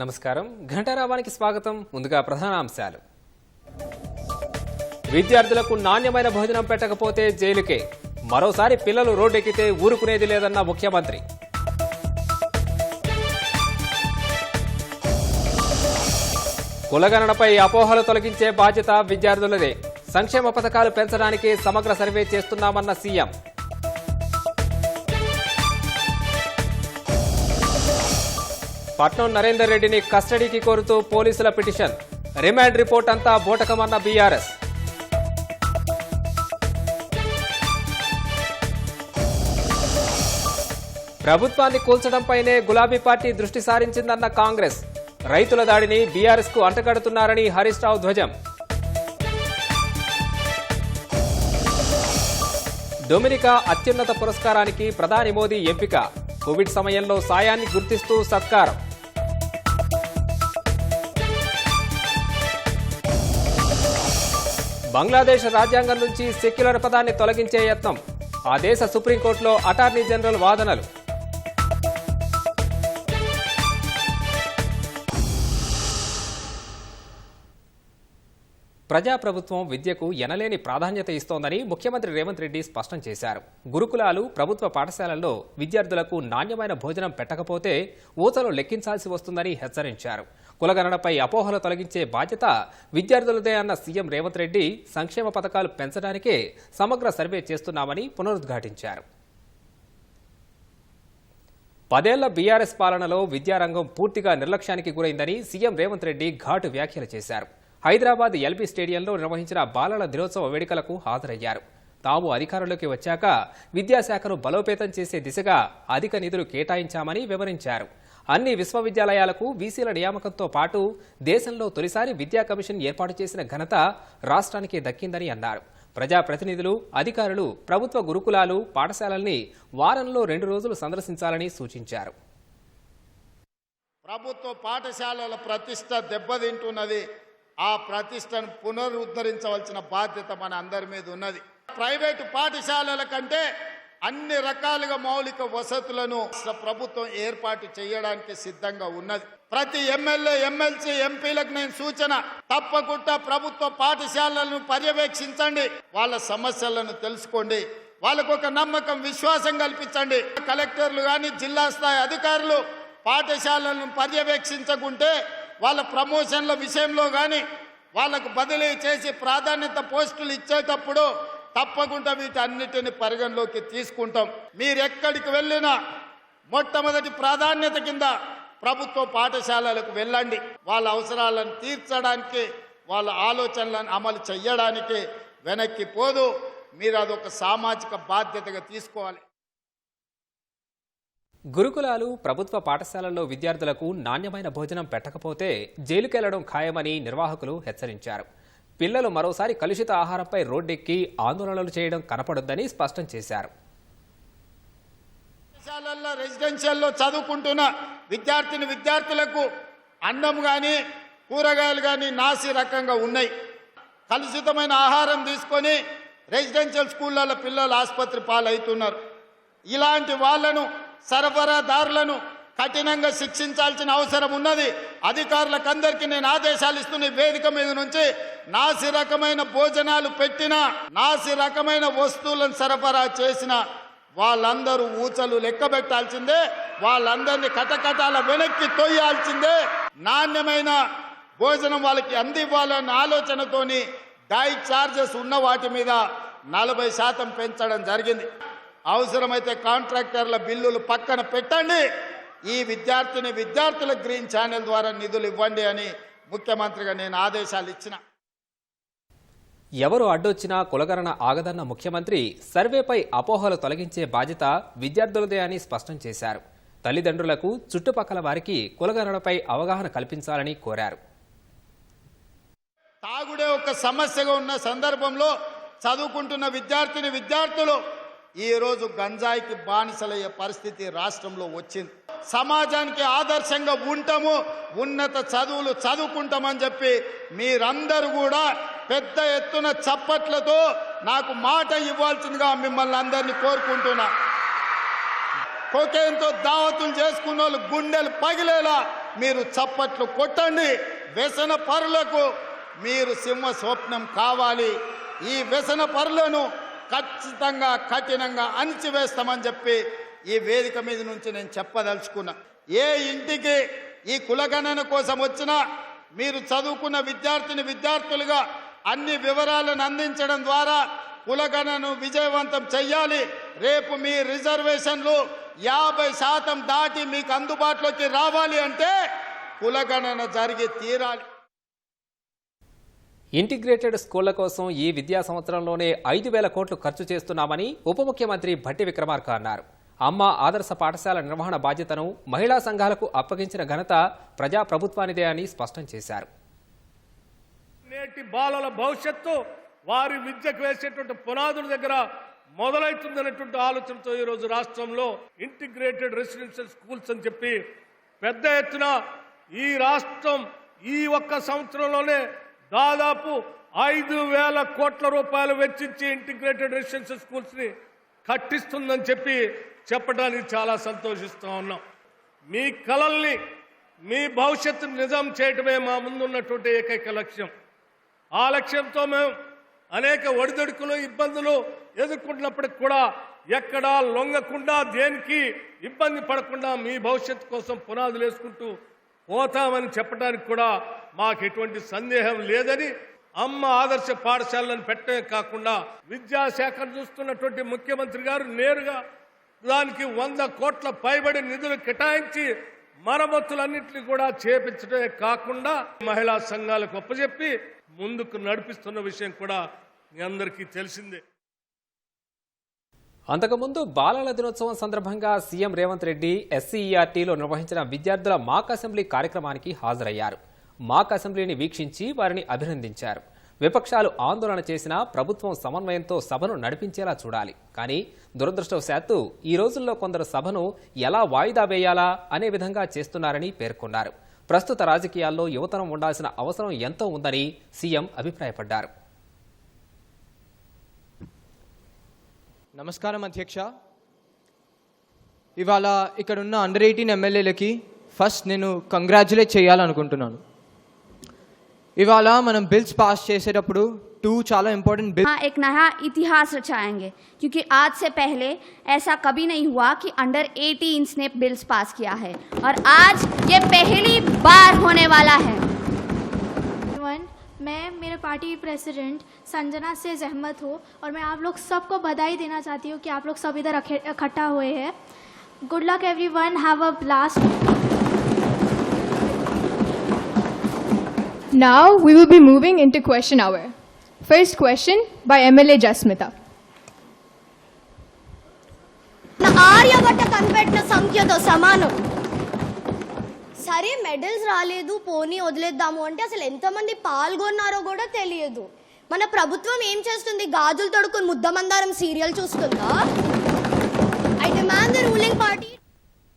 నమస్కారం ఘంటారావానికి స్వాగతం. ముందుగా ప్రధానాంశాలు. విద్యార్థులకు నాణ్యమైన భోజనం పెట్టకపోతే జైలుకే. మరోసారి పిల్లలు రోడ్డెక్కితే ఊరుకునేది లేదన్న ముఖ్యమంత్రి. కులగణనపై అపోహలు తొలగించే బాధ్యత విద్యార్థులదే. సంక్షేమ పథకాలు పెంచడానికి సమగ్ర సర్వే చేస్తున్నామన్న సీఎం. పట్నం నరేందర్ రెడ్డిని కస్టడీకి కోరుతూ పోలీసుల పిటిషన్. రిమాండ్ రిపోర్ట్ అంతా బోటకమన్న బీఆర్ఎస్. ప్రభుత్వాన్ని కూల్చడంపైనే గులాబీ పార్టీ దృష్టి సారించిందన్న కాంగ్రెస్. రైతుల దాడిని బీఆర్ఎస్ కు అంటగడుతున్నారని హరీష్ రావు ధ్వజం. డొమినికా అత్యున్నత పురస్కారానికి ప్రధాని మోదీ ఎంపిక. కోవిడ్ సమయంలో సాయాన్ని గుర్తిస్తూ సత్కారం. బంగ్లాదేశ్ రాజ్యాంగం నుంచి సెక్యులర్ పదాన్ని తొలగించే యత్నం. ఆ దేశ సుప్రీంకోర్టులో అటార్నీ జనరల్ వాదనలు. ప్రజాప్రభుత్వం విద్యకు ఎనలేని ప్రాధాన్యత ఇస్తోందని ముఖ్యమంత్రి రేవంత్ రెడ్డి స్పష్టం చేశారు. గురుకులాలు, ప్రభుత్వ పాఠశాలల్లో విద్యార్థులకు నాణ్యమైన భోజనం పెట్టకపోతే ఊచలు లెక్కించాల్సి వస్తుందని హెచ్చరించారు. కులగణనపై అపోహలు తొలగించే బాధ్యత విద్యార్థులదే అన్న సీఎం రేవంత్ రెడ్డి సంక్షేమ పథకాలు పెంచడానికే సమగ్ర సర్వే చేస్తున్నామని పునరుద్ఘాటించారు. 10 ఏళ్ల బీఆర్ఎస్ పాలనలో విద్యారంగం పూర్తిగా నిర్లక్ష్యానికి గురైందని సీఎం రేవంత్ రెడ్డి ఘాటు వ్యాఖ్యలు చేశారు. హైదరాబాద్ ఎల్బీ స్టేడియంలో నిర్వహించిన బాలల దినోత్సవ వేడుకలకు హాజరయ్యారు. తాము అధికారంలోకి వచ్చాక విద్యాశాఖను బలోపేతం చేసే దిశగా అధిక నిధులు కేటాయించామని వివరించారు. అన్ని విశ్వవిద్యాలయాలకు వీసీల నియామకంతో పాటు దేశంలో తొలిసారి విద్యా కమిషన్ ఏర్పాటు చేసిన ఘనత రాష్ట్రానికే దక్కిందని అన్నారు. ప్రజాప్రతినిధులు, అధికారులు ప్రభుత్వ గురుకులాలు, పాఠశాలల్ని వారంలో 2 రోజులు సందర్శించాలని సూచించారు. ప్రభుత్వ పాఠశాలల ప్రతిష్ట దెబ్బతింటున్నది. ఆ ప్రతిష్టను పునరుద్ధరించవలసిన బాధ్యత మన అందరి మీద ఉన్నది. ప్రైవేటు పాఠశాలల కంటే అన్ని రకాలుగా మౌలిక వసతులను ప్రభుత్వం ఏర్పాటు చేయడానికి సిద్ధంగా ఉన్నది. ప్రతి ఎమ్మెల్యే, ఎమ్మెల్సీ, ఎంపీలకు నేను సూచన, తప్పకుండా ప్రభుత్వ పాఠశాలలను పర్యవేక్షించండి, వాళ్ళ సమస్యలను తెలుసుకోండి, వాళ్ళకు ఒక నమ్మకం, విశ్వాసం కల్పించండి. కలెక్టర్లు కానీ, జిల్లా స్థాయి అధికారులు పాఠశాలలను పర్యవేక్షించకుంటే వాళ్ళ ప్రమోషన్ల విషయంలో కానీ, వాళ్ళకు బదిలీ చేసి ప్రాధాన్యత పోస్టులు ఇచ్చేటప్పుడు తప్పకుండా వీటన్నిటిని పరిగణలోకి తీసుకుంటాం. మీరెక్కడికి వెళ్ళినా మొట్టమొదటి ప్రాధాన్యత కింద ప్రభుత్వ పాఠశాలలకు వెళ్ళండి. వాళ్ళ అవసరాలను తీర్చడానికి, వాళ్ళ ఆలోచనలను అమలు చేయడానికి వెనక్కి పోదు. మీరు అదొక సామాజిక బాధ్యతగా తీసుకోవాలి. గురుకులాలు, ప్రభుత్వ పాఠశాలల్లో విద్యార్థులకు నాణ్యమైన భోజనం పెట్టకపోతే జైలుకెళ్లడం ఖాయమని నిర్వాహకులు హెచ్చరించారు. పిల్లలు మరోసారి కలుషిత ఆహారంపై రోడ్డెక్కి ఆందోళనలు చేయడం కనపడొద్దని స్పష్టం చేశారు. పాఠశాలల్లో, రెసిడెన్షియల్లో చదువుకుంటున్న విద్యార్థులకు అన్నం కానీ, కూరగాయలు కానీ నాసి రకంగా ఉన్నాయి. కలుషితమైన ఆహారం తీసుకొని రెసిడెన్షియల్ స్కూళ్ళలో పిల్లలు ఆసుపత్రి పాలవుతున్నారు. ఇలాంటి వాళ్లను, సరఫరాదారులను కఠినంగా శిక్షించాల్సిన అవసరం ఉన్నది. అధికారులకు అందరికీ నేను ఆదేశాలు ఇస్తున్న వేదిక మీద నుంచి, నాసి రకమైన భోజనాలు పెట్టిన, నాసి రకమైన వస్తువులను సరఫరా చేసిన వాళ్ళందరూ ఊచలు లెక్క పెట్టాల్సిందే. వాళ్ళందరినీ కటకటాల వెనక్కి తొయ్యాల్సిందే. నాణ్యమైన భోజనం వాళ్ళకి అందివ్వాలన్న ఆలోచనతోని డైట్ ఛార్జెస్ ఉన్న వాటి మీద 40% పెంచడం జరిగింది. అవసరమైతే కాంట్రాక్టర్ల బిల్లులు పక్కన పెట్టండి. ఈ విద్యార్థుల గ్రీన్ ఛానల్ ద్వారా నిధులు ఇవ్వండి అని ముఖ్యమంత్రిగా నేను ఆదేశాలు ఇచ్చిన. ఎవరు అడ్డొచ్చినా కులగణన ఆగదన్న ముఖ్యమంత్రి సర్వేపై అపోహలు తొలగించే బాధ్యత విద్యార్థులదే అని స్పష్టం చేశారు. తల్లిదండ్రులకు, చుట్టుపక్కల వారికి కులగణనపై అవగాహన కల్పించాలని కోరారు. తాగుడే ఒక సమస్యగా ఉన్న సందర్భంలో చదువుకుంటున్న విద్యార్థులు ఈరోజు గంజాయికి బానిసలయ్యే పరిస్థితి రాష్ట్రంలో వచ్చింది. సమాజానికి ఆదర్శంగా ఉంటాము, ఉన్నత చదువులు చదువుకుంటామని చెప్పి మీరందరూ కూడా పెద్ద ఎత్తున చప్పట్లతో నాకు మాట ఇవ్వాల్సిందిగా మిమ్మల్ని అందరినీ కోరుకుంటున్నా. కొకేన్తో దావతులు చేసుకున్న వాళ్ళు గుండెలు పగిలేలా మీరు చప్పట్లు కొట్టండి. వ్యసన పరులకు మీరు సింహ స్వప్నం కావాలి. ఈ వ్యసన పరులను ఖచ్చితంగా కఠినంగా అణిచివేస్తామని చెప్పి ఈ వేదిక మీద నుంచి నేను చెప్పదలుచుకున్నా. ఏ ఇంటికి ఈ కులగణన కోసం వచ్చినా మీరు చదువుకున్న విద్యార్థులుగా అన్ని వివరాలను అందించడం ద్వారా కులగణను విజయవంతం చెయ్యాలి. రేపు మీ రిజర్వేషన్లు 50% దాటి మీకు అందుబాటులోకి రావాలి అంటే కులగణన జరిగి తీరాలి. ఇంటిగ్రేటెడ్ స్కూళ్ల కోసం ఈ విద్యా సంవత్సరంలోనే 5,000 కోట్లు ఖర్చు చేస్తున్నామని ఉప ముఖ్యమంత్రి భట్టి విక్రమార్క అన్నారు. అమ్మ ఆదర్శ పాఠశాల నిర్వహణ బాధ్యతను మహిళా సంఘాలకు అప్పగించిన ఘనత ప్రజాప్రభుత్వానిదే అని స్పష్టం చేశారు. నేటి బాలల భవిష్యత్తు వారి విద్యకు వేసేటువంటి పునాదుల దగ్గర మొదలవుతుందనేటువంటి ఆలోచనతో ఈరోజు రాష్ట్రంలో ఇంటిగ్రేటెడ్ రెసిడెన్షియల్ స్కూల్స్ అని చెప్పి పెద్ద ఎత్తున ఈ రాష్ట్రం ఈ ఒక్క సంవత్సరంలోనే దాదాపు 5,000 కోట్ల రూపాయలు వెచ్చించి ఇంటిగ్రేటెడ్ రెసిడెన్షియల్ స్కూల్స్ ని కట్టిస్తుందని చెప్పి చెప్పడానికి చాలా సంతోషిస్తూ ఉన్నాం. మీ కలల్ని మీ భవిష్యత్తును నిజం చేయటమే మా ముందున్నటువంటి ఏకైక లక్ష్యం. ఆ లక్ష్యంతో మేము అనేక ఒడిదొడుకులు ఇబ్బందులు ఎదుర్కొంటున్నప్పటికి కూడా ఎక్కడా లొంగకుండా దేనికి ఇబ్బంది పడకుండా మీ భవిష్యత్తు కోసం పునాదులు వేసుకుంటూ పోతామని చెప్పడానికి కూడా మాకు ఎటువంటి సందేహం లేదని అమ్మ ఆదర్శ పాఠశాలను పెట్టే కాకుండా విద్యాశాఖను చూస్తున్నటువంటి ముఖ్యమంత్రి గారు నేరుగా దానికి 100 కోట్ల పైబడి నిధులు కేటాయించి మరమ్మతులన్నింటినీ కూడా చేపించడమే కాకుండా మహిళా సంఘాలకు ఒప్పజెప్పి ముందుకు నడిపిస్తున్న విషయం కూడా మీ అందరికీ తెలిసిందే. అంతకుముందు బాలల దినోత్సవం సందర్భంగా సీఎం రేవంత్ రెడ్డి ఎస్సీఈఆర్టీలో నిర్వహించిన విద్యార్థుల మాక్ అసెంబ్లీ కార్యక్రమానికి హాజరయ్యారు. మాక్ అసెంబ్లీని వీక్షించి వారిని అభినందించారు. విపక్షాలు ఆందోళన చేసినా ప్రభుత్వం సమన్వయంతో సభను నడిపించేలా చూడాలి. కానీ దురదృష్టవశాత్తు ఈ రోజుల్లో కొందరు సభను ఎలా వాయిదా వేయాలా అనే విధంగా చేస్తున్నారని పేర్కొన్నారు. ప్రస్తుత రాజకీయాల్లో యువతరం ఉండాల్సిన అవసరం ఎంతో ఉందని సీఎం అభిప్రాయపడ్డారు. నమస్కారం అధ్యక్ష. ఇవాళ ఇక్కడ ఉన్న అండర్ 18 ఎమ్మెల్యేలకి ఫస్ట్ నేను కంగ్రాచులేట్ చేయాలనుకుంటున్నాను. ఇవాళ మనం బిల్స్ పాస్ చేసేటప్పుడు 2 చాలా ఇంపార్టెంట్ బిల్స్. एक नया इतिहास रचाएंगे क्योंकि आज से पहले ऐसा कभी नहीं हुआ कि अंडर 18 ने बिल्स पास किया है और आज ये पहली बार होने वाला है. मैं मेरे पार्टी प्रेसिडेंट संजना से सहमत हूँ और मैं आप लोग सबको बधाई देना चाहती हूँ कि आप लोग सब इधर इकट्ठा हुए हैं. Good luck everyone, have a blast. Now we will be moving into question hour. First question by MLA Jasmita. Aryabhata కనిపెట్టిన సంఖ్యతో సమానం. సరే మెడల్స్ రాలేదు పోనీ వదిలేద్దాము అంటే అసలు ఎంతమంది పాల్గొన్నారో కూడా తెలియదు. మన ప్రభుత్వం ఏం చేస్తుంది? గాజులు తొడుకుని ముద్దమందారం సీరియల్ చూస్తుందా? I demand the ruling party.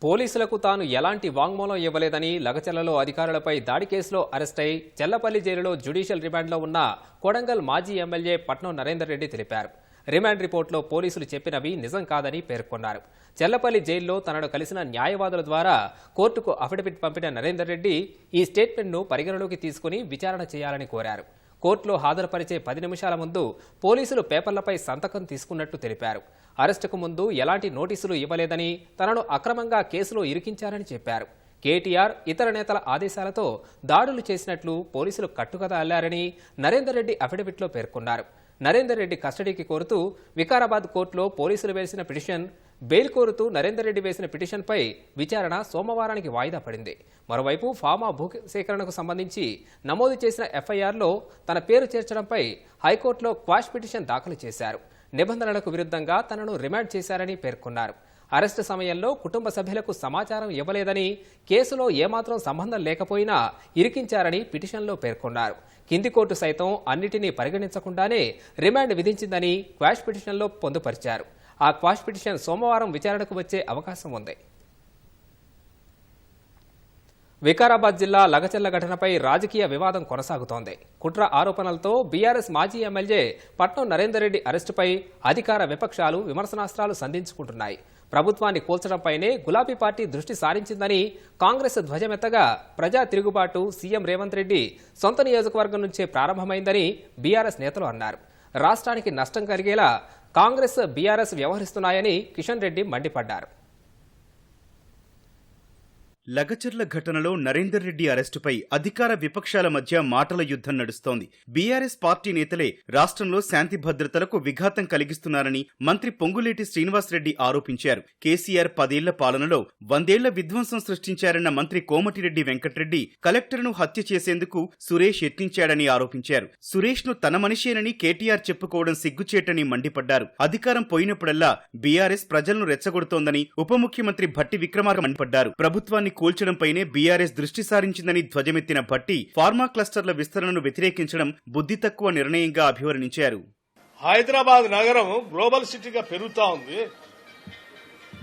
పోలీసులకు తాను ఎలాంటి వాంగ్మూలం ఇవ్వలేదని లగచర్లలో అధికారులపై దాడి కేసులో అరెస్ట్ అయి చెల్లపల్లి జైలులో జ్యుడిషియల్ రిమాండ్లో ఉన్న కొడంగల్ మాజీ ఎమ్మెల్యే పట్నం నరేందర్ రెడ్డి తెలిపారు. రిమాండ్ రిపోర్టులో పోలీసులు చెప్పినవి నిజం కాదని పేర్కొన్నారు. చెల్లపల్లి జైల్లో తనను కలిసిన న్యాయవాదుల ద్వారా కోర్టుకు అఫిడవిట్ పంపిన నరేందర్ రెడ్డి ఈ స్టేట్మెంట్ను పరిగణలోకి తీసుకుని విచారణ చేయాలని కోరారు. కోర్టులో హాజరుపరిచే 10 నిమిషాల ముందు పోలీసులు పేపర్లపై సంతకం తీసుకున్నట్టు తెలిపారు. అరెస్టుకు ముందు ఎలాంటి నోటీసులు ఇవ్వలేదని, తనను అక్రమంగా కేసులో ఇరికించారని చెప్పారు. కేటీఆర్ ఇతర నేతల ఆదేశాలతో దాడులు చేసినట్లు పోలీసులు కట్టుకథ అల్లారని నరేందర్ రెడ్డి అఫిడవిట్లో పేర్కొన్నారు. నరేందర్ రెడ్డి కస్టడీకి కోరుతూ వికారాబాద్ కోర్టులో పోలీసులు వేసిన పిటిషన్, బెయిల్ కోరుతూ నరేందర్ రెడ్డి వేసిన పిటిషన్పై విచారణ సోమవారానికి వాయిదా పడింది. మరోవైపు ఫామా భూసేకరణకు సంబంధించి నమోదు చేసిన ఎఫ్ఐఆర్లో తన పేరు చేర్చడంపై హైకోర్టులో క్వాష్ పిటిషన్ దాఖలు చేశారు. నిబంధనలకు విరుద్ధంగా తనను రిమాండ్ చేశారని పేర్కొన్నారు. అరెస్టు సమయంలో కుటుంబ సభ్యులకు సమాచారం ఇవ్వలేదని, కేసులో ఏమాత్రం సంబంధం లేకపోయినా ఇరికించారని పిటిషన్లో పేర్కొన్నారు. కింది కోర్టు సైతం అన్నిటినీ పరిగణించకుండానే రిమాండ్ విధించిందని క్వాష్ పిటిషన్లో పొందుపరిచారు. ఆ క్వాష్ పిటిషన్ సోమవారం విచారణకు వచ్చే అవకాశం ఉంది. వికారాబాద్ జిల్లా లగచర్ల ఘటనపై రాజకీయ వివాదం కొనసాగుతోంది. కుట్ర ఆరోపణలతో బీఆర్ఎస్ మాజీ ఎమ్మెల్యే పట్నం నరేందర్ రెడ్డి అరెస్టుపై అధికార విపక్షాలు విమర్శనాస్త్రాలు సంధించుకుంటున్నాయి. ప్రభుత్వాన్ని కూల్చడంపైనే గులాబీ పార్టీ దృష్టి సారించిందని కాంగ్రెస్ ధ్వజమెత్తగా ప్రజా తిరుగుబాటు సీఎం రేవంత్ రెడ్డి సొంత నియోజకవర్గం నుంచే ప్రారంభమైందని బీఆర్ఎస్ నేతలు అన్నారు. రాష్ట్రానికి నష్టం కలిగేలా కాంగ్రెస్ బీఆర్ఎస్ వ్యవహరిస్తున్నాయని కిషన్ రెడ్డి మండిపడ్డారు. లగచర్ల ఘటనలో నరేందర్ రెడ్డి అరెస్టుపై అధికార విపక్షాల మధ్య మాటల యుద్ధం నడుస్తోంది. బీఆర్ఎస్ పార్టీ నేతలే రాష్ట్రంలో శాంతి భద్రతలకు విఘాతం కలిగిస్తున్నారని మంత్రి పొంగులేటి శ్రీనివాసరెడ్డి ఆరోపించారు. కేసీఆర్ 10 ఏళ్ల పాలనలో 100 ఏళ్ల విధ్వంసం సృష్టించారన్న మంత్రి కోమటిరెడ్డి వెంకట్రెడ్డి కలెక్టర్ను హత్య చేసేందుకు సురేష్ యత్నించాడని ఆరోపించారు. సురేష్ను తన మనిషేనని కేటీఆర్ చెప్పుకోవడం సిగ్గుచేటని మండిపడ్డారు. అధికారం పోయినప్పుడల్లా బీఆర్ఎస్ ప్రజలను రెచ్చగొడుతోందని ఉప ముఖ్యమంత్రి భట్టి విక్రమార్క మండిపడ్డారు. ప్రభుత్వాన్ని కూల్చడంపైనే బీఆర్ఎస్ దృష్టి సారించిందని ధ్వజమెత్తిన భట్టి ఫార్మా క్లస్టర్ల విస్తరణను వ్యతిరేకించడం బుద్ధి తక్కువ నిర్ణయంగా అభివర్ణించారు. హైదరాబాద్ నగరం గ్లోబల్ సిటీగా పెరుగుతా ఉంది.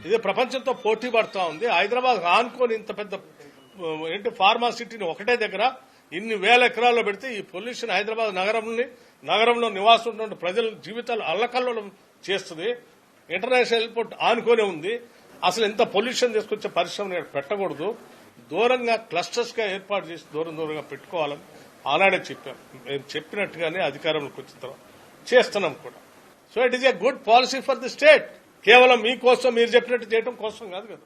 ఇది ప్రపంచంతో పోటీ పడుతూ ఉంది. హైదరాబాద్ ఆనుకొని ఇంత పెద్ద ఫార్మా సిటీని ఒకటే దగ్గర ఇన్ని వేల ఎకరాల్లో పెడితే ఈ పొల్యూషన్ హైదరాబాద్ నగరంలో నివాసం ఉన్న ప్రజల జీవితాలు అల్లకల్లోలం చేస్తుంది. ఇంటర్నేషనల్ ఎయిర్పోర్ట్ ఆనుకొని ఉంది. అసలు ఎంత పొల్యూషన్ తీసుకొచ్చే పరిశ్రమను పెట్టకూడదు. దూరంగా క్లస్టర్స్ గా ఏర్పాటు చేసి దూరంగా పెట్టుకోవాలని ఆనాడే చెప్పాం. మేము చెప్పినట్టుగానే అధికారంలోకి వచ్చిన తర్వాత చేస్తున్నాం కూడా. So it is a good policy for the state. కేవలం మీకోసం మీరు చెప్పినట్టు చేయడం కోసం కాదు కదా.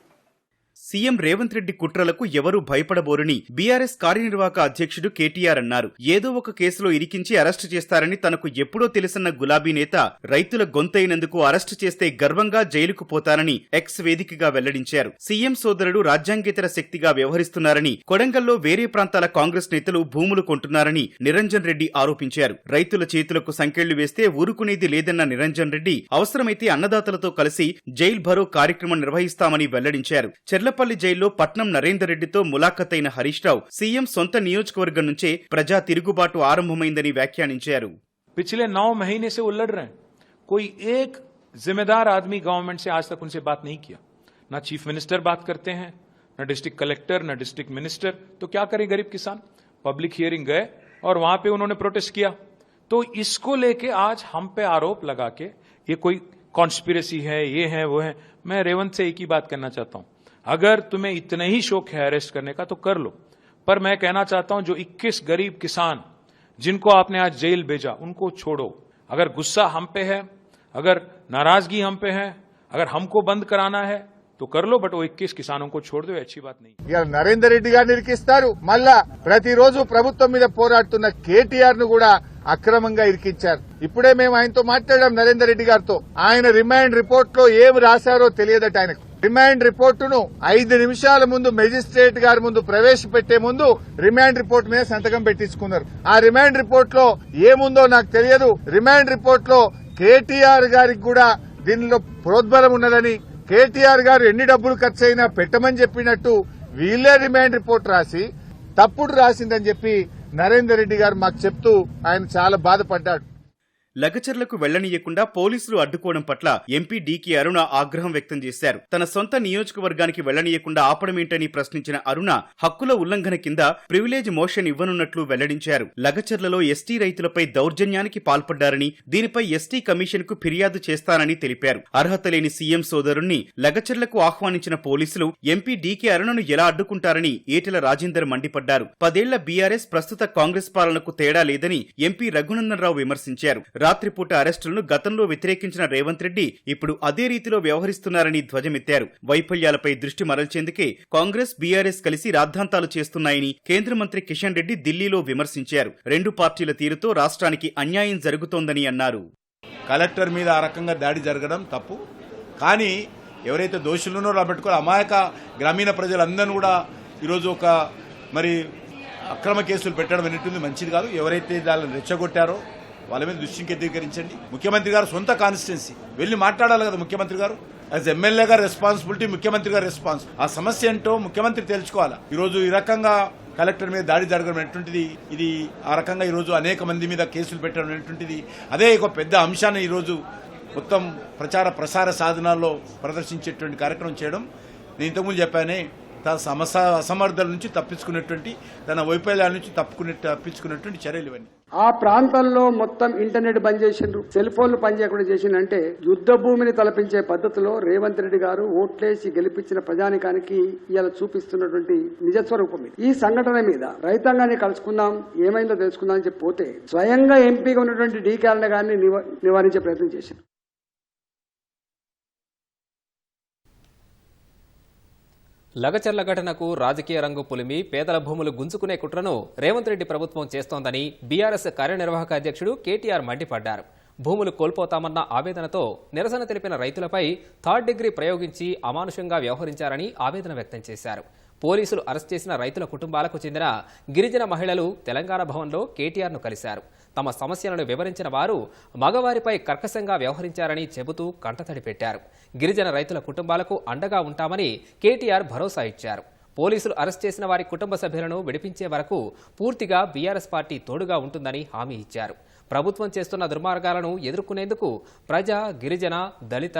సీఎం రేవంత్ రెడ్డి కుట్రలకు ఎవరూ భయపడబోరని బీఆర్ఎస్ కార్యనిర్వాహక అధ్యక్షుడు కేటీఆర్ అన్నారు. ఏదో ఒక కేసులో ఇరికించి అరెస్టు చేస్తారని తనకు ఎప్పుడో తెలుసన్న గులాబీ నేత రైతుల గొంతైనందుకు అరెస్టు చేస్తే గర్వంగా జైలుకు పోతారని ఎక్స్ వేదికగా వెల్లడించారు. సీఎం సోదరుడు రాజ్యాంగేతర శక్తిగా వ్యవహరిస్తున్నారని, కొడంగల్లో వేరే ప్రాంతాల కాంగ్రెస్ నేతలు భూములు కొంటున్నారని నిరంజన్ రెడ్డి ఆరోపించారు. రైతుల చేతులకు సంకెళ్లు వేస్తే ఊరుకునేది లేదన్న నిరంజన్ రెడ్డి అవసరమైతే అన్నదాతలతో కలిసి జైల్ భరో కార్యక్రమం నిర్వహిస్తామని వెల్లడించారు. చెర్లపల్లి జైల్లో పట్నం నరేందర్ రెడ్డితో ములాఖతైన హరీష్ రావు సీఎం సొంత నియోజకవర్గం నుంచే ప్రజా తిరుగుబాటు ఆరంభమైందని వ్యాఖ్యానించారు. पिछले 9 महीने से वो लड़ रहे हैं. कोई एक जिम्मेदार आदमी गवर्नमेंट से आज तक उनसे बात नहीं किया. ना चीफ मिनिस्टर बात करते हैं, ना डिस्ट्रिक्ट कलेक्टर, ना डिस्ट्रिक्ट मिनिस्टर. तो क्या करे गरीब किसान? पब्लिक हियरिंग गए और वहां पे उन्होंने प्रोटेस्ट किया. तो इसको लेके आज हम पे आरोप लगा के ये कोई कॉन्स्पिरेसी है, ये है, वो है. मैं रेवंत से एक ही बात करना चाहता हूं, अगर तुम्हें इतना ही शौक है अरेस्ट करने का तो कर लो. पर मैं कहना चाहता हूं जो 21 गरीब किसान जिनको आपने आज जेल भेजा उनको छोड़ो. अगर गुस्सा हम पे है, अगर नाराजगी हम पे है, अगर हमको बंद कराना है तो कर लो, बट वो 21 किसानों को छोड़ दो, अच्छी बात नहीं. ఇక నరేందర్ రెడ్డి గారిని ఇరికిస్తారు. మళ్ళా ప్రతిరోజు ప్రభుత్వం మీద పోరాడుతున్న కేటీఆర్ ను కూడా అక్రమంగా ఇరికించారు. ఇప్పుడే మేము ఆయనతో మాట్లాడాం, నరేందర్ రెడ్డి గారితో. ఆయన రిమాండ్ రిపోర్ట్ లో ఏం రాశారో తెలియదట ఆయనకు. రిమాండ్ రిపోర్టును 5 నిమిషాల ముందు మెజిస్ట్రేట్ గారి ముందు ప్రవేశపెట్టే ముందు రిమాండ్ రిపోర్ట్ మీద సంతకం పెట్టించుకున్నారు. ఆ రిమాండ్ రిపోర్ట్ లో ఏముందో నాకు తెలియదు. రిమాండ్ రిపోర్ట్ లో కేటీఆర్ గారికి కూడా దీనిలో ప్రోద్బలం ఉన్నదని, కేటీఆర్ గారు ఎన్ని డబ్బులు ఖర్చు అయినా పెట్టమని చెప్పినట్టు వీళ్లే రిమాండ్ రిపోర్ట్ రాసి తప్పుడు రాసిందని చెప్పి నరేందర్ రెడ్డి గారు మాకు చెప్తూ ఆయన చాలా బాధపడ్డాడు. లగచర్లకు వెళ్లనీయకుండా పోలీసులు అడ్డుకోవడం పట్ల ఎంపీ డీకే అరుణ ఆగ్రహం వ్యక్తం చేశారు. తన సొంత నియోజకవర్గానికి వెళ్లనీయకుండా ఆపడమేంటని ప్రశ్నించిన అరుణ హక్కుల ఉల్లంఘన కింద ప్రివిలేజ్ మోషన్ ఇవ్వనున్నట్లు వెల్లడించారు. లగచర్లలో ఎస్టీ రైతులపై దౌర్జన్యానికి పాల్పడ్డారని, దీనిపై ఎస్టీ కమిషన్ కు ఫిర్యాదు చేస్తానని తెలిపారు. అర్హత లేని సీఎం సోదరుణ్ణి లగచర్లకు ఆహ్వానించిన పోలీసులు ఎంపీ డీకే అరుణను ఎలా అడ్డుకుంటారని ఈటెల రాజేందర్ మండిపడ్డారు. 10 ఏళ్ల బీఆర్ఎస్ ప్రస్తుత కాంగ్రెస్ పాలనకు తేడా లేదని ఎంపీ రఘునందన్ రావు విమర్శించారు. రాత్రిపూట అరెస్టులను గతంలో వ్యతిరేకించిన రేవంత్ రెడ్డి ఇప్పుడు అదే రీతిలో వ్యవహరిస్తున్నారని ధ్వజమెత్తారు. వైఫల్యాలపై దృష్టి మరల్చేందుకే కాంగ్రెస్ బీఆర్ఎస్ కలిసి రాద్ధాంతాలు చేస్తున్నాయని కేంద్ర మంత్రి కిషన్ రెడ్డి ఢిల్లీలో విమర్శించారు. 2 పార్టీల తీరుతో రాష్ట్రానికి అన్యాయం జరుగుతోందని అన్నారు. కలెక్టర్ మీద ఆ రకంగా దాడి జరగడం తప్పు. కానీ ఎవరైతే దోషులున్నారో అలా పెట్టుకోవాలి. అమాయక గ్రామీణ ప్రజలందరూ కూడా ఈరోజు ఒక మరి అక్రమ కేసులు పెట్టడం అనేటువంటి మంచిది కాదు. ఎవరైతే దాన్ని రెచ్చగొట్టారో వాళ్ళ మీద దృష్టిని కేంద్రీకరించండి. ముఖ్యమంత్రి గారు సొంత కాన్స్టిట్యున్సీ వెళ్ళి మాట్లాడాలి కదా. ముఖ్యమంత్రి గారు యాజ్ ఎమ్మెల్యే గారు రెస్పాన్సిబిలిటీ, ముఖ్యమంత్రి గారు రెస్పాన్స్. ఆ సమస్య ఏంటో ముఖ్యమంత్రి తెలుసుకోవాలా. ఈరోజు ఈ రకంగా కలెక్టర్ మీద దాడి జరగడం అనేటువంటిది, ఇది ఆ రకంగా ఈరోజు అనేక మంది మీద కేసులు పెట్టడం అనేటువంటిది అదే ఒక పెద్ద అంశాన్ని ఈరోజు మొత్తం ప్రచార ప్రసార సాధనాల్లో ప్రదర్శించేటువంటి కార్యక్రమం చేయడం. నేను ఇంతకుముందు చెప్పానే, తన అసమర్థల నుంచి తప్పించుకునేటువంటి, తన వైఫల్యాల నుంచి తప్పించుకునేటువంటి చర్యలు ఇవన్నీ. ఆ ప్రాంతంలో మొత్తం ఇంటర్నెట్ బంద్ చేసిండ్రు, సెల్ ఫోన్లు పనిచేయకుండా చేసిందంటే యుద్ధ భూమిని తలపించే పద్ధతిలో రేవంత్ రెడ్డి గారు ఓట్లేసి గెలిపించిన ప్రజానికానికి ఇలా చూపిస్తున్నటువంటి నిజస్వరూపం ఇది. ఈ సంఘటన మీద రైతాంగాన్ని కలుసుకుందాం, ఏమైందో తెలుసుకుందాం అని చెప్పి పోతే స్వయంగా ఎంపీగా ఉన్నటువంటి డి క్యాలెండర్ గారిని నివారించే ప్రయత్నం చేశారు. లగచర్ల ఘటనకు రాజకీయ రంగు పులిమి పేదల భూములు గుంజుకునే కుట్రను రేవంత్ రెడ్డి ప్రభుత్వం చేస్తోందని బీఆర్ఎస్ కార్యనిర్వాహక అధ్యక్షుడు కేటీఆర్ మండిపడ్డారు. భూములు కోల్పోతామన్న ఆవేదనతో నిరసన తెలిపిన రైతులపై థర్డ్ డిగ్రీ ప్రయోగించి అమానుషంగా వ్యవహరించారని ఆవేదన వ్యక్తం చేశారు. పోలీసులు అరెస్ట్ చేసిన రైతుల కుటుంబాలకు చెందిన గిరిజన మహిళలు తెలంగాణ భవన్లో కేటీఆర్ను కలిశారు. తమ సమస్యలను వివరించిన వారు మగవారిపై కర్కశంగా వ్యవహరించారని చెబుతూ కంటతడి పెట్టారు. గిరిజన రైతుల కుటుంబాలకు అండగా ఉంటామని కేటీఆర్ భరోసా ఇచ్చారు. పోలీసులు అరెస్ట్ చేసిన వారి కుటుంబ సభ్యులను విడిపించే వరకు పూర్తిగా బీఆర్ఎస్ పార్టీ తోడుగా ఉంటుందని హామీ ఇచ్చారు. ప్రభుత్వం చేస్తున్న దుర్మార్గాలను ఎదుర్కొనేందుకు ప్రజా, గిరిజన, దళిత,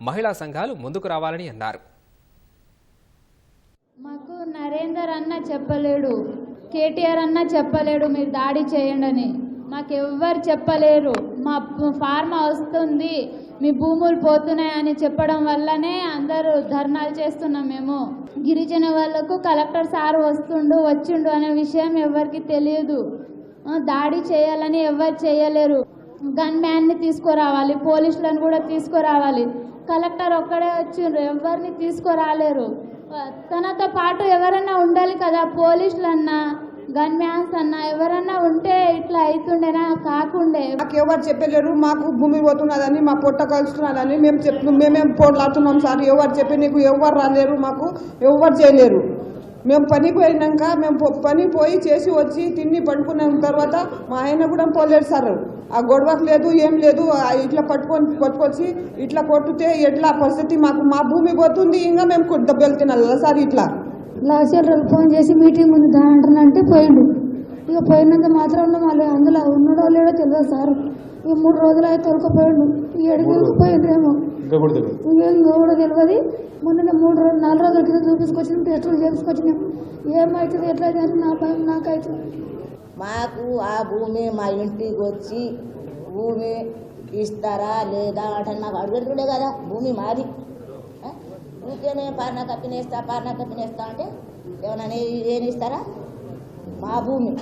మహిళా సంఘాలు ముందుకు రావాలని అన్నారు. మాకు నరేందర్ అన్న చెప్పలేడు, కేటీఆర్ అన్న చెప్పలేడు మీరు దాడి చేయండి అని. మాకెవ్వరు చెప్పలేరు. మా ఫార్మా వస్తుంది, మీ భూములు పోతున్నాయని చెప్పడం వల్లనే అందరూ ధర్నాలు చేస్తున్నాం. మేము గిరిజన వాళ్లకు కలెక్టర్ సార్ వచ్చిండు అనే విషయం ఎవరికి తెలియదు. దాడి చేయాలని ఎవరు చేయలేరు. గన్ మ్యాన్ని తీసుకురావాలి, పోలీసులను కూడా తీసుకురావాలి. కలెక్టర్ ఒక్కడే వచ్చిండ్రు, ఎవరిని తీసుకురాలేరు. తనతో పాటు ఎవరన్నా ఉండాలి కదా, పోలీసులన్నా గన్ మ్యాన్స్ అన్నా ఎవరన్నా ఉంటే ఇట్లా అవుతుండేనా, కాకుండే. మాకు ఎవరు చెప్పలేరు, మాకు భూమి పోతున్నదని, మా పొట్ట కలుస్తున్నదని మేమేం పోట్లాడుతున్నాం సార్. ఎవరు చెప్పి నీకు ఎవరు రాలేరు, మాకు ఎవరు చేయలేరు. మేము పని పోయినాక పని పోయి చేసి వచ్చి తిని పడుకున్న తర్వాత మా ఆయన కూడా పోలేడు సార్. ఆ గొడవకు లేదు, ఏం లేదు. ఇట్లా పట్టుకొచ్చి ఇట్లా కొట్టితే ఎట్లా పరిస్థితి, మాకు మా భూమి పోతుంది, ఇంకా మేము దెబ్బలు తినాలి సార్. ఇట్లా లాస్ట్ ఫోన్ చేసి మీటింగ్ ఉంది దాంట్రంటే పోయిండు. ఇక పోయినంత మాత్రం మళ్ళీ అందులో ఉన్నాడో లేడో తెలియదు సార్. ఇక 3 రోజులు అయితే తొలకపోయిండు. ఏడుగురికి పోయిండ్రేమో ఇంకా కూడా తెలియదు. మొన్న 4 రోజుల కింద చూపించుకొచ్చినాం, టెస్టులు చేపించుకొచ్చినాం. ఏమవుతుంది ఎట్లయితే అని నా భయం నాకైతుంది. మాకు ఆ భూమి మా ఇంటికి వచ్చి భూమి ఇస్తారా లేదా అంటే మాకు అడుగుతుండే కదా, భూమి మాది. ఊరికేనే పాలన కప్పినేస్తా అంటే ఏమన్నా ఏమి ఇస్తారా? మా భూమి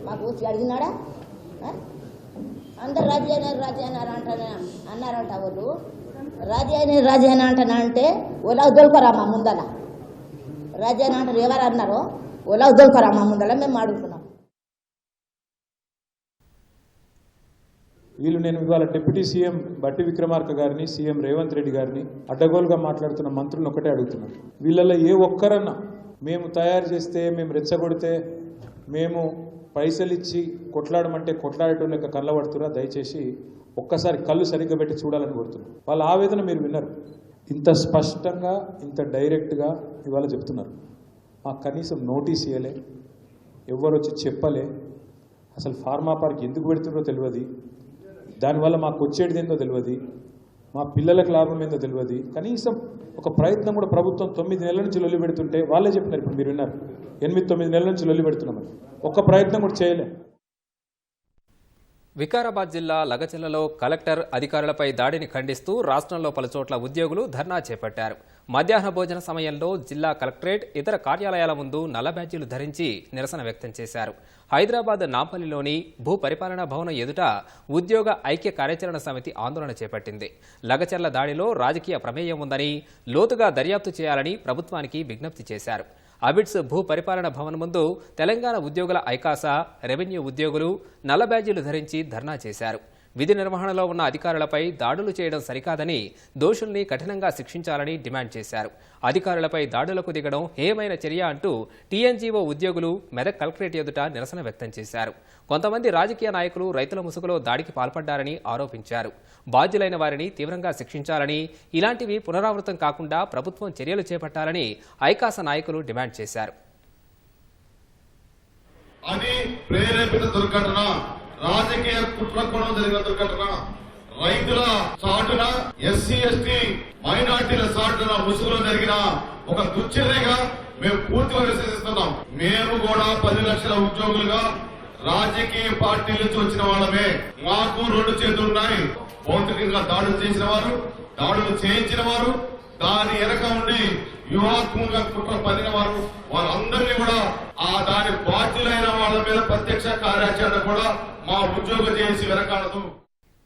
మాకు వచ్చి అడిగినాడా? అందరు రాజీ అయినారు అన్నారంట వాళ్ళు. రాజీ అయినా అంటే ఓలా దొలకరా మా ముందల, రాజీ అయినా అంటారు. ఎవరు అన్నారో ఓలా దొలకరా మా ముందల మేము అడుగుతున్నాం. వీళ్ళు నేను ఇవాళ డిప్యూటీ సీఎం బట్టి విక్రమార్క గారిని, సీఎం రేవంత్ రెడ్డి గారిని, అడ్డగోలుగా మాట్లాడుతున్న మంత్రులను ఒకటే అడుగుతున్నారు. వీళ్ళలో ఏ ఒక్కరన్నా మేము తయారు చేస్తే, మేము రెచ్చగొడితే, మేము పైసలు ఇచ్చి కొట్లాడమంటే కొట్లాడేటోళ్ళకి కళ్ళబడుతురా? దయచేసి ఒక్కసారి కళ్ళు సరిగ్గా పెట్టి చూడాలని కోరుతున్నారు. వాళ్ళ ఆవేదన మీరు విన్నారు. ఇంత స్పష్టంగా, ఇంత డైరెక్ట్గా ఇవాళ చెప్తున్నారు. మాకు కనీసం నోటీస్ ఇవ్వలే, ఎవరు వచ్చి చెప్పలే, అసలు ఫార్మా పార్క్ ఎందుకు పెడుతున్నారో తెలియదు, దానివల్ల మాకు వచ్చేది ఏందో తెలియదు, మా పిల్లలకు లాభం ఏందో తెలియదు. కనీసం ఒక ప్రయత్నం కూడా ప్రభుత్వం 9 నెలల నుంచి లొల్లి పెడుతుంటే వాళ్ళే చెప్పినారు. ఇప్పుడు మీరు విన్నారు, 8-9 నెలల నుంచి లొల్లి పెడుతున్నామని. ఒక్క ప్రయత్నం కూడా చేయలే. వికారాబాద్ జిల్లా లగచర్లలో కలెక్టర్ అధికారులపై దాడిని ఖండిస్తూ రాష్ట్రంలో పలుచోట్ల ఉద్యోగులు ధర్నా చేపట్టారు. మధ్యాహ్న భోజన సమయంలో జిల్లా కలెక్టరేట్, ఇతర కార్యాలయాల ముందు నల్ల బ్యాడ్జీలు ధరించి నిరసన వ్యక్తం చేశారు. హైదరాబాద్ నాంపల్లిలోని భూ పరిపాలనా భవనం ఎదుట ఉద్యోగ ఐక్య కార్యాచరణ సమితి ఆందోళన చేపట్టింది. లగచర్ల దాడిలో రాజకీయ ప్రమేయం ఉందని, లోతుగా దర్యాప్తు చేయాలని ప్రభుత్వానికి విజ్ఞప్తి చేశారు. అబిడ్స్ భూ పరిపాలన భవన్ ముందు తెలంగాణ ఉద్యోగుల ఐకాసా, రెవెన్యూ ఉద్యోగులు నల్ల బ్యాడ్జీలు ధరించి ధర్నా చేశారు. విధి నిర్వహణలో ఉన్న అధికారులపై దాడులు చేయడం సరికాదని, దోషుల్ని కఠినంగా శిక్షించాలని డిమాండ్ చేశారు. అధికారులపై దాడులకు దిగడం హేయమైన చర్య అంటూ టీఎన్జీఓ ఉద్యోగులు మెదక్ కలెక్టరేట్ ఎదుట నిరసన వ్యక్తం చేశారు. కొంతమంది రాజకీయ నాయకులు రైతుల ముసుగులో దాడికి పాల్పడ్డారని ఆరోపించారు. బాధ్యులైన వారిని తీవ్రంగా శిక్షించాలని, ఇలాంటివి పునరావృతం కాకుండా ప్రభుత్వం చర్యలు చేపట్టాలని ఐకాస నాయకులు డిమాండ్ చేశారు. రాజకీయ కుట్రకోణం జరిగిన దుర్ఘటన, రైతుల చాటున, ఎస్సీ ఎస్టీ మైనార్టీల చాటున ముసుగులో జరిగిన ఒక దుశ్చర్యగా మేము పూర్తిగా విశ్వసిస్తున్నాం. మేము కూడా 10 లక్షల ఉద్యోగులుగా రాజకీయ పార్టీల నుంచి వచ్చిన వాళ్ళమే. మాకు 2 చేతులు ఉన్నాయి. భౌతికంగా దాడులు చేసిన వారు, దాడులు చేయించిన వారు, దాని వెనక ఉండి వ్యూహాత్మకంగా కుట్ర పన్నిన వారు, వారందరినీ కూడా దాని బాధ్యులైన వాళ్ళ మీద ప్రత్యక్ష కార్యాచరణ కూడా మా ఉద్యోగం చేసి వెనకాడదు.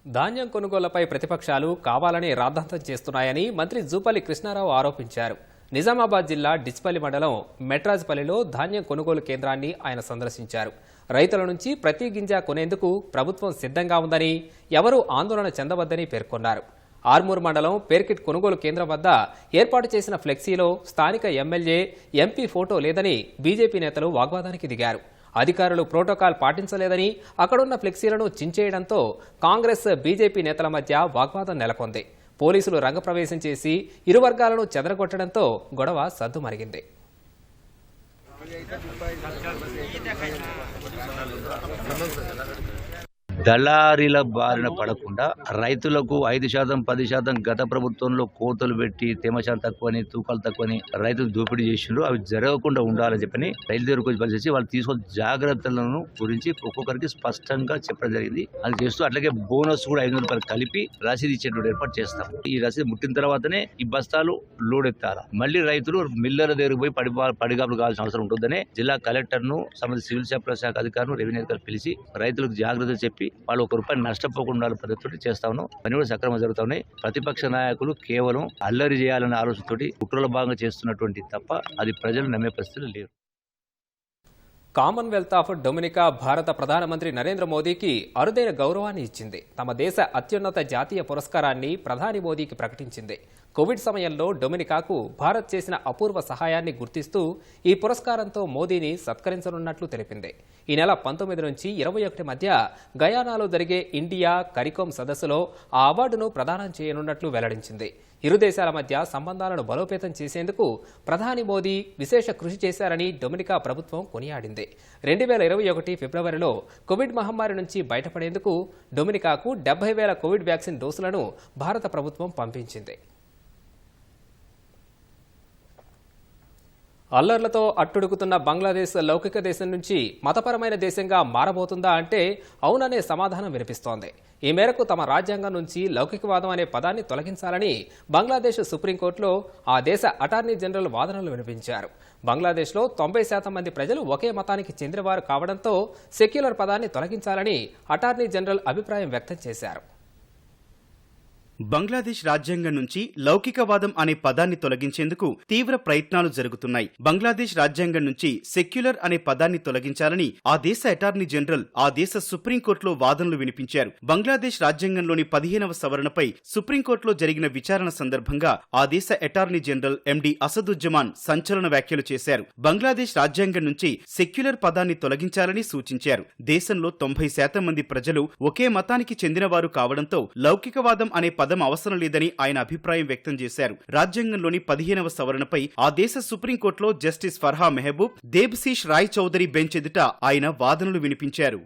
ధాన్యం కొనుగోళ్లపై ప్రతిపక్షాలు కావాలని రాద్ధాంతం చేస్తున్నాయని మంత్రి జూపల్లి కృష్ణారావు ఆరోపించారు. నిజామాబాద్ జిల్లా డిచ్పల్లి మండలం మెట్రాజ్పల్లిలో ధాన్యం కొనుగోలు కేంద్రాన్ని ఆయన సందర్శించారు. రైతుల నుంచి ప్రతి గింజ కొనేందుకు ప్రభుత్వం సిద్ధంగా ఉందని, ఎవరూ ఆందోళన చెందవద్దని పేర్కొన్నారు. ఆర్మూర్ మండలం పేర్కిట్ కొనుగోలు కేంద్రం వద్ద ఏర్పాటు చేసిన ఫ్లెక్సీలో స్థానిక ఎమ్మెల్యే, ఎంపీ ఫోటో లేదని బీజేపీ నేతలు వాగ్వాదానికి దిగారు. అధికారులు ప్రోటోకాల్ పాటించలేదని అక్కడున్న ఫ్లెక్సీలను చించేయడంతో కాంగ్రెస్, బీజేపీ నేతల మధ్య వాగ్వాదం నెలకొంది. పోలీసులు రంగప్రవేశం చేసి ఇరు వర్గాలను చెదరగొట్టడంతో గొడవ సద్దుమరిగింది. దళారీల బారిన పడకుండా రైతులకు 5%, 10% గత ప్రభుత్వంలో కోతలు పెట్టి తేమశాతం తక్కువని, తూకాలు తక్కువని రైతులు దోపిడీ చేసిండ్రు. అవి జరగకుండా ఉండాలని చెప్పని రైతు దగ్గరకు వచ్చి పనిచేసి వాళ్ళు తీసుకున్న జాగ్రత్తలను గురించి ఒక్కొక్కరికి స్పష్టంగా చెప్పడం జరిగింది. అది చేస్తూ అట్లాగే బోనస్ కూడా 500 రూపాయలు కలిపి రసీదు ఇచ్చేటువంటి ఏర్పాటు చేస్తాం. ఈ రసీదు ముట్టిన తర్వాతనే ఈ బస్తాలు లోడ్ ఎత్తాలి. మళ్ళీ రైతులు మిల్లర్ల దగ్గరకు పోయి పడిగాపులు కావాల్సిన అవసరం ఉంటుందని జిల్లా కలెక్టర్ ను, సంబంధిత సివిల్ సప్లై శాఖ అధికారులు, రెవెన్యూ అధికారులు పిలిచి రైతులకు జాగ్రత్త చెప్పి వాళ్ళు ₹1 నష్టపోకుండా పద్ధతితో చేస్తా ఉన్నాం. పని కూడా సక్రమంగా జరుగుతా ఉన్నాయి. ప్రతిపక్ష నాయకులు కేవలం అల్లరి చేయాలనే ఆలోచనతోటి కుట్రల భాగంగా చేస్తున్నటువంటి తప్ప అది ప్రజలు నమ్మే పరిస్థితులు లేవు. కామన్వెల్త్ ఆఫ్ డొమినికా భారత ప్రధానమంత్రి నరేంద్ర మోదీకి అరుదైన గౌరవాన్ని ఇచ్చింది. తమ దేశ అత్యున్నత జాతీయ పురస్కారాన్ని ప్రధాని మోదీకి ప్రకటించింది. కోవిడ్ సమయంలో డొమినికాకు భారత్ చేసిన అపూర్వ సహాయాన్ని గుర్తిస్తూ ఈ పురస్కారంతో మోదీని సత్కరించనున్నట్లు తెలిపింది. ఈ నెల 19 నుంచి 21 మధ్య గయానాలో జరిగే ఇండియా కరికోమ్ సదస్సులో ఆ అవార్డును ప్రదానం చేయనున్నట్లు వెల్లడించింది. ఇరు దేశాల మధ్య సంబంధాలను బలోపేతం చేసేందుకు ప్రధాని మోదీ విశేష కృషి చేశారని డొమినికా ప్రభుత్వం కొనియాడింది. 2021 ఫిబ్రవరిలో కోవిడ్ మహమ్మారి నుంచి బయటపడేందుకు డొమినికాకు 70,000 కోవిడ్ వ్యాక్సిన్ డోసులను భారత ప్రభుత్వం పంపించింది. అల్లర్లతో అట్టుడుకుతున్న బంగ్లాదేశ్ లౌకిక దేశం నుంచి మతపరమైన దేశంగా మారబోతుందా అంటే అవుననే సమాధానం వినిపిస్తోంది. ఈ మేరకు తమ రాజ్యాంగం నుంచి లౌకికవాదం అనే పదాన్ని తొలగించాలని బంగ్లాదేశ్ సుప్రీంకోర్టులో ఆ దేశ అటార్నీ జనరల్ వాదనలు వినిపించారు. బంగ్లాదేశ్లో 90% మంది ప్రజలు ఒకే మతానికి చెందినవారు కావడంతో సెక్యులర్ పదాన్ని తొలగించాలని అటార్నీ జనరల్ అభిప్రాయం వ్యక్తం చేశారు. బంగ్లాదేశ్ రాజ్యాంగం నుంచి లౌకికవాదం అనే పదాన్ని తొలగించేందుకు తీవ్ర ప్రయత్నాలు జరుగుతున్నాయి. బంగ్లాదేశ్ రాజ్యాంగం నుంచి సెక్యులర్ అనే పదాన్ని తొలగించాలని ఆ దేశ అటార్నీ జనరల్ ఆ దేశ సుప్రీంకోర్టులో వాదనలు వినిపించారు. బంగ్లాదేశ్ రాజ్యాంగంలోని 15వ సవరణపై సుప్రీంకోర్టులో జరిగిన విచారణ సందర్భంగా ఆ దేశ అటార్నీ జనరల్ ఎండి అసదుజ్జమాన్ సంచలన వ్యాఖ్యలు చేశారు. బంగ్లాదేశ్ రాజ్యాంగం నుంచి సెక్యులర్ పదాన్ని తొలగించాలని సూచించారు. దేశంలో 90% మంది ప్రజలు ఒకే మతానికి చెందినవారు కావడంతో లౌకికవాదం అనే పదం అవసరం లేదని ఆయన అభిప్రాయం వ్యక్తం చేశారు. రాజ్యాంగంలోని 15వ సవరణపై ఆ దేశ సుప్రీంకోర్టులో జస్టిస్ ఫర్హా మెహబూబ్, దేబ్శీష్ రాయ్ చౌదరి బెంచ్ ఎదుట ఆయన వాదనలు వినిపించారు.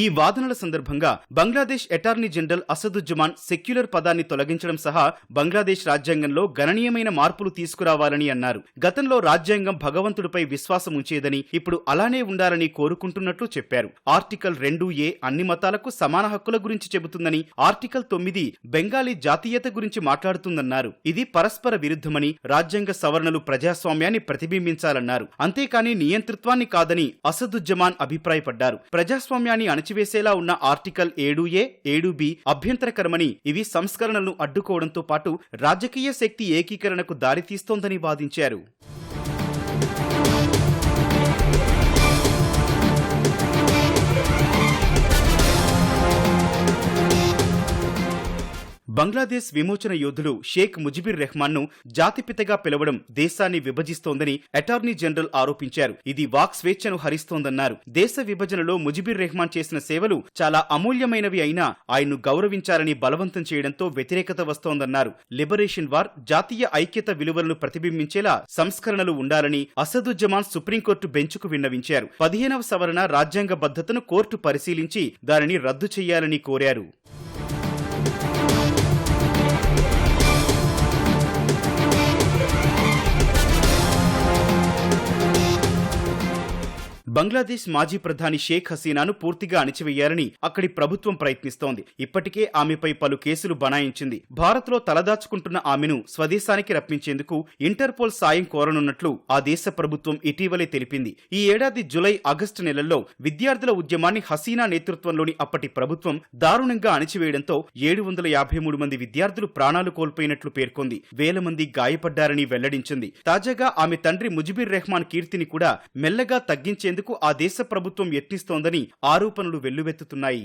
ఈ వాదనల సందర్భంగా Bangladesh attorney general Asaduzzaman secular పదాన్ని తొలగించడం సహా బంగ్లాదేశ్ రాజ్యాంగంలో గణనీయమైన మార్పులు తీసుకురావాలని అన్నారు. గతంలో రాజ్యాంగం భగవంతుడిపై విశ్వాసం ఉంచేదని, ఇప్పుడు అలానే ఉండాలని కోరుకుంటున్నట్లు చెప్పారు. ఆర్టికల్ 2A అన్ని మతాలకు సమాన హక్కుల గురించి చెబుతుందని, ఆర్టికల్ 9 బెంగాలీ జాతీయత గురించి మాట్లాడుతుందన్నారు. ఇది పరస్పర విరుద్ధమని, రాజ్యాంగ సవరణలు ప్రజాస్వామ్యాన్ని ప్రతిబింబించాలన్నారు. అంతేకాని నియంతృత్వాన్ని కాదని అసదుజ్జమాన్ అభిప్రాయపడ్డారు. ప్రజాస్వామ్యాన్ని అణచివేసేలా ఉన్న ఆర్టికల్ 7A, 7B అభ్యంతరకరమని, ఇవి సంస్కరణలను అడ్డుకోవడంతో పాటు రాజకీయ శక్తి ఏకీకరణకు దారితీస్తోందని వాదించారు. బంగ్లాదేశ్ విమోచన యోధుడు షేక్ ముజిబుర్ రెహమాన్ ను జాతిపితగా పిలవడం దేశాన్ని విభజిస్తోందని అటార్నీ జనరల్ ఆరోపించారు. ఇది వాక్ స్వేచ్ఛను హరిస్తోందన్నారు. దేశ విభజనలో ముజిబుర్ రెహమాన్ చేసిన సేవలు చాలా అమూల్యమైనవి అయినా ఆయన్ను గౌరవించాలని బలవంతం చేయడంతో వ్యతిరేకత వస్తోందన్నారు. లిబరేషన్ వార్, జాతీయ ఐక్యత విలువలను ప్రతిబింబించేలా సంస్కరణలు ఉండాలని అసదుజ్జమాన్ సుప్రీంకోర్టు బెంచ్కు విన్నవించారు. 15వ సవరణ రాజ్యాంగబద్ధతను కోర్టు పరిశీలించి దానిని రద్దు చేయాలని కోరారు. బంగ్లాదేశ్ మాజీ ప్రధాని షేక్ హసీనాను పూర్తిగా అణిచివేయాలని అక్కడి ప్రభుత్వం ప్రయత్నిస్తోంది. ఇప్పటికే ఆమెపై పలు కేసులు బనాయించింది. భారత్లో తలదాచుకుంటున్న ఆమెను స్వదేశానికి రప్పించేందుకు ఇంటర్పోల్ సాయం కోరనున్నట్లు ఆ దేశ ప్రభుత్వం ఇటీవలే తెలిపింది. ఈ ఏడాది జులై, ఆగస్టు నెలల్లో విద్యార్థుల ఉద్యమాన్ని హసీనా నేతృత్వంలోని అప్పటి ప్రభుత్వం దారుణంగా అణిచివేయడంతో 753 మంది విద్యార్థులు ప్రాణాలు కోల్పోయినట్లు పేర్కొంది. వేల మంది గాయపడ్డారని వెల్లడించింది. తాజాగా ఆమె తండ్రి ముజిబుర్ రెహమాన్ కీర్తిని కూడా మెల్లగా తగ్గించేందుకు ఆ దేశ ప్రభుత్వం యత్నిస్తోందని ఆరోపణలు వెల్లువెత్తుతున్నాయి.